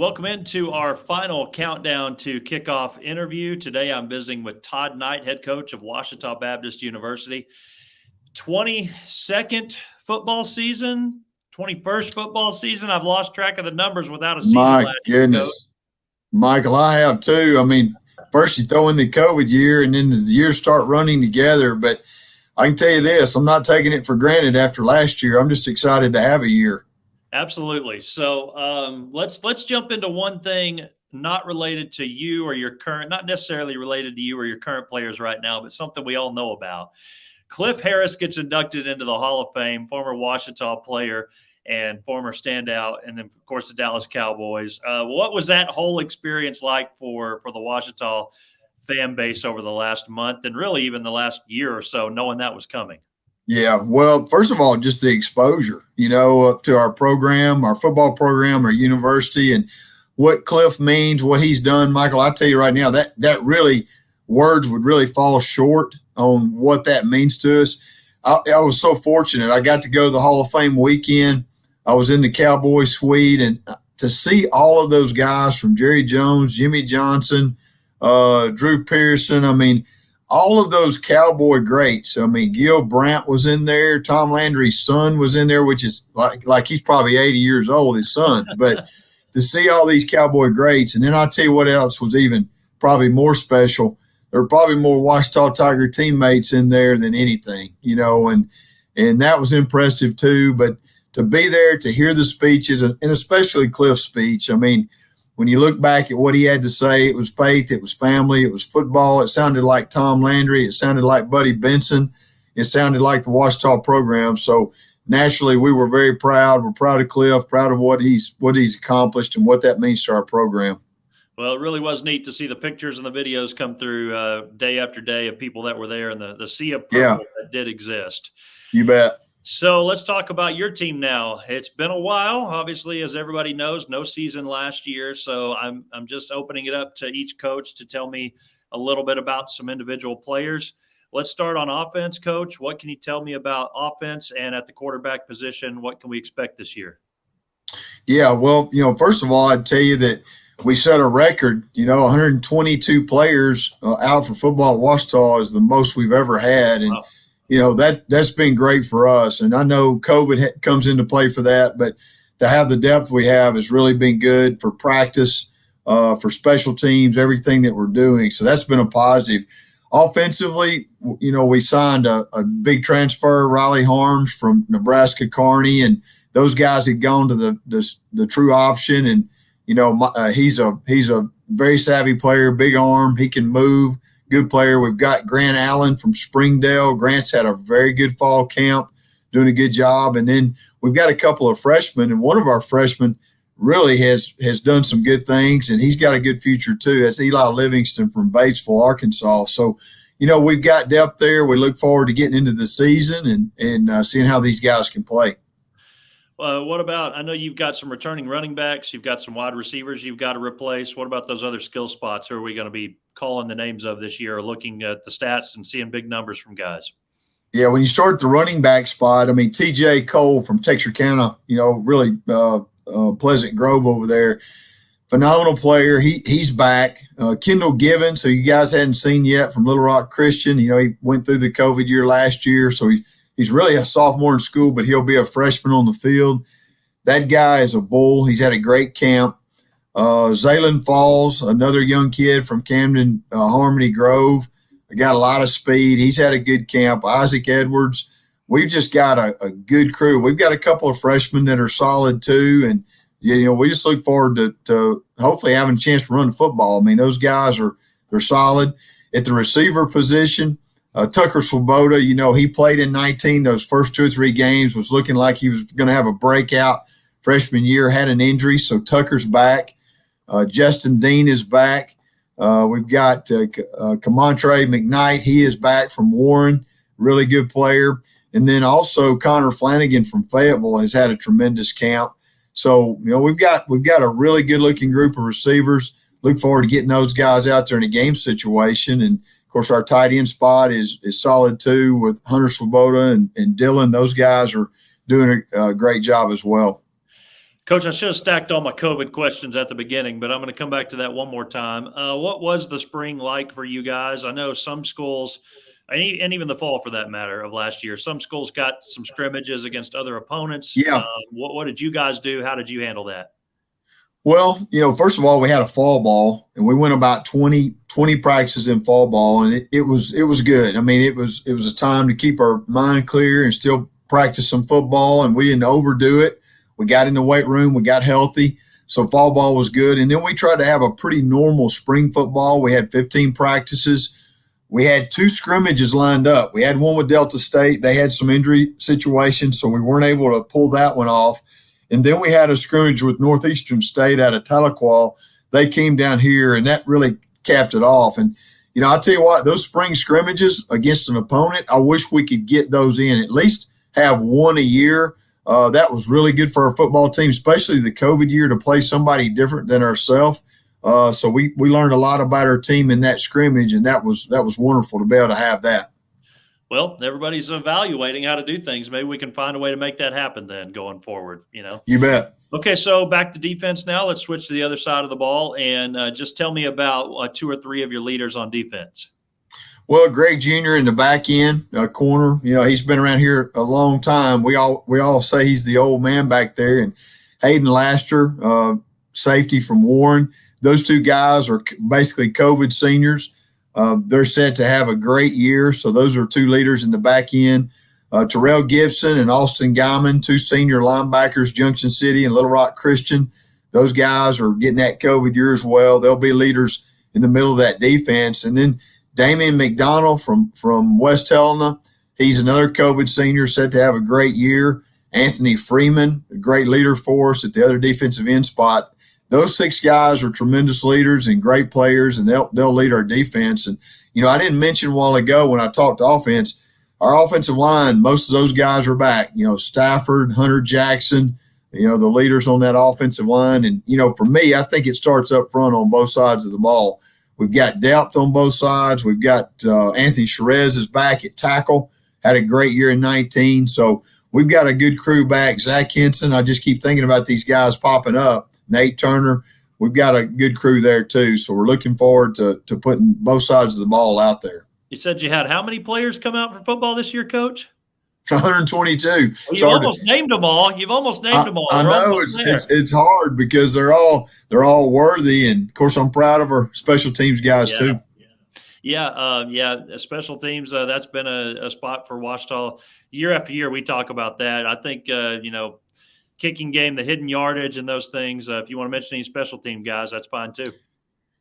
Welcome into our final countdown to kickoff interview. Today I'm visiting with Todd Knight, head coach of Ouachita Baptist University. 22nd football season, 21st football season. I've lost track of the numbers without a season My last goodness. year. Michael, I have too. I mean, first you throw in the COVID year and then the years start running together. But I can tell you this, I'm not taking it for granted after last year. I'm just excited to have a year. Absolutely. So let's jump into one thing not related to you or your current, not necessarily related to you or your current players right now, but something we all know about. Cliff Harris gets inducted into the Hall of Fame, former Ouachita player and former standout, and then, of course, the Dallas Cowboys. What was that whole experience like for the Ouachita fan base over the last month and really even the last year or so, knowing that was coming? Yeah, well, first of all, just the exposure, to our program, our football program, our university, and what Cliff means, what he's done. Michael, I tell you right now, that really words would really fall short on what that means to us. I was so fortunate. I got to go to the Hall of Fame weekend. I was in the Cowboy suite, and to see all of those guys from Jerry Jones, Jimmy Johnson, Drew Pearson, I mean, all of those Cowboy greats. I mean, Gil Brandt was in there. Tom Landry's son was in there, which is like he's probably 80 years old, his son. But to see all these Cowboy greats, and then I'll tell you what else was even probably more special. There were probably more Ouachita Tiger teammates in there than anything, and that was impressive too. But to be there, to hear the speeches, and especially Cliff's speech, I mean, when you look back at what he had to say, it was faith, it was family, it was football. It sounded like Tom Landry. It sounded like Buddy Benson. It sounded like the Ouachita program. So naturally, we were very proud. We're proud of Cliff, proud of what he's accomplished and what that means to our program. Well, it really was neat to see the pictures and the videos come through day after day of people that were there and the sea of purple that did exist. You bet. So let's talk about your team now. It's been a while, obviously, as everybody knows, no season last year. So I'm just opening it up to each coach to tell me a little bit about some individual players. Let's start on offense, Coach. What can you tell me about offense, and at the quarterback position, what can we expect this year? Yeah, well, first of all, I'd tell you that we set a record, 122 players out for football at Ouachita is the most we've ever had. And, wow. That's been great for us. And I know COVID comes into play for that, but to have the depth we have has really been good for practice, for special teams, everything that we're doing. So that's been a positive. Offensively, we signed a big transfer, Riley Harms from Nebraska Kearney, and those guys had gone to the true option. And, he's a very savvy player, big arm. He can move. Good player. We've got Grant Allen from Springdale. Grant's had a very good fall camp, doing a good job. And then we've got a couple of freshmen, and one of our freshmen really has done some good things, and he's got a good future too. That's Eli Livingston from Batesville, Arkansas. So, we've got depth there. We look forward to getting into the season and seeing how these guys can play. What about, I know you've got some returning running backs, you've got some wide receivers you've got to replace. What about those other skill spots? Who are we going to be calling the names of this year, or looking at the stats and seeing big numbers from guys? Yeah, when you start at the running back spot, I mean, TJ Cole from Texarkana, really Pleasant Grove over there, phenomenal player. He's back. Kendall Gibbons, who you guys hadn't seen yet, from Little Rock Christian. He went through the COVID year last year, so he's really a sophomore in school, but he'll be a freshman on the field. That guy is a bull. He's had a great camp. Zaylen Falls, another young kid from Camden, Harmony Grove, got a lot of speed. He's had a good camp. Isaac Edwards. We've just got a good crew. We've got a couple of freshmen that are solid too, and we just look forward to hopefully having a chance to run the football. I mean, those guys they're solid. At the receiver position, Tucker Swoboda, he played in 19. Those first 2 or 3 games was looking like he was going to have a breakout freshman year, had an injury, so Tucker's back. Justin Dean is back. We've got Camontre McKnight. He is back from Warren, really good player. And then also Connor Flanagan from Fayetteville has had a tremendous camp. So, we've got a really good-looking group of receivers. Look forward to getting those guys out there in a game situation. And, of course, our tight end spot is solid too with Hunter Swoboda and Dylan. Those guys are doing a great job as well. Coach, I should have stacked all my COVID questions at the beginning, but I'm going to come back to that one more time. What was the spring like for you guys? I know some schools, and even the fall for that matter, of last year, some schools got some scrimmages against other opponents. Yeah. What did you guys do? How did you handle that? Well, first of all, we had a fall ball, and we went about 20 practices in fall ball, and it was good. I mean, it was a time to keep our mind clear and still practice some football, and we didn't overdo it. We got in the weight room, we got healthy, so fall ball was good. And then we tried to have a pretty normal spring football. We had 15 practices. We had 2 scrimmages lined up. We had one with Delta State. They had some injury situations, so we weren't able to pull that one off. And then we had a scrimmage with Northeastern State out of Tahlequah. They came down here, and that really capped it off. And, I'll tell you what, those spring scrimmages against an opponent, I wish we could get those in, at least have one a year. That was really good for our football team, especially the COVID year, to play somebody different than ourselves. So we learned a lot about our team in that scrimmage, and that was wonderful to be able to have that. Well, everybody's evaluating how to do things. Maybe we can find a way to make that happen then going forward, You bet. Okay, so back to defense now. Let's switch to the other side of the ball, and just tell me about 2 or 3 of your leaders on defense. Well, Greg Jr. in the back end corner, he's been around here a long time. We all say he's the old man back there. And Hayden Laster, safety from Warren. Those 2 guys are basically COVID seniors. They're set to have a great year. So those are 2 leaders in the back end. Terrell Gibson and Austin Guyman, 2 senior linebackers, Junction City and Little Rock Christian. Those guys are getting that COVID year as well. They'll be leaders in the middle of that defense. And then Damian McDonald from West Helena, he's another COVID senior, set to have a great year. Anthony Freeman, a great leader for us at the other defensive end spot. Those 6 guys are tremendous leaders and great players, and they'll lead our defense. And, I didn't mention a while ago when I talked offense, our offensive line, most of those guys are back. Stafford, Hunter Jackson, the leaders on that offensive line. And, for me, I think it starts up front on both sides of the ball. We've got depth on both sides. We've got Anthony Cherez is back at tackle, had a great year in 19. So we've got a good crew back. Zach Henson, I just keep thinking about these guys popping up. Nate Turner, we've got a good crew there too. So we're looking forward to putting both sides of the ball out there. You said you had how many players come out for football this year, Coach? 122. Well, you've almost named them all. I know it's hard because they're all worthy, and of course I'm proud of our special teams guys too. Yeah. Special teams. That's been a spot for Ouachita year after year. We talk about that. I think kicking game, the hidden yardage, and those things. If you want to mention any special team guys, that's fine too.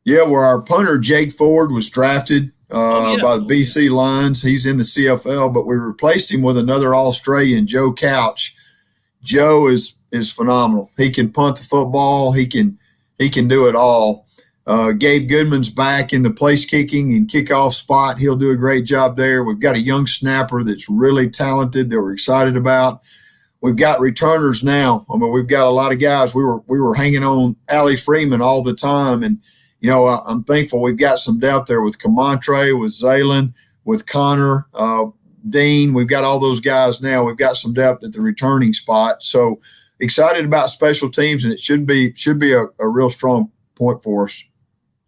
Yeah, where our punter Jake Ford was drafted by the BC Lions. He's in the CFL, but we replaced him with another Australian, Joe Couch. Joe is phenomenal. He can punt the football. He can do it all. Gabe Goodman's back in the place kicking and kickoff spot. He'll do a great job there. We've got a young snapper that's really talented that we're excited about. We've got returners now. I mean, we've got a lot of guys. We were hanging on Allie Freeman all the time, and I'm thankful we've got some depth there with Comantre, with Zaylen, with Connor, Dean. We've got all those guys now. We've got some depth at the returning spot. So excited about special teams, and it should be a real strong point for us.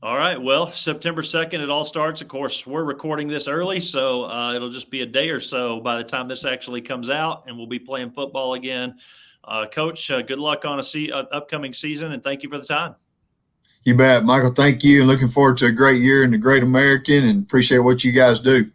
All right. Well, September 2nd, it all starts. Of course, we're recording this early, so it'll just be a day or so by the time this actually comes out, and we'll be playing football again. Coach, good luck on upcoming season, and thank you for the time. You bet, Michael. Thank you, and looking forward to a great year in the Great American, and appreciate what you guys do.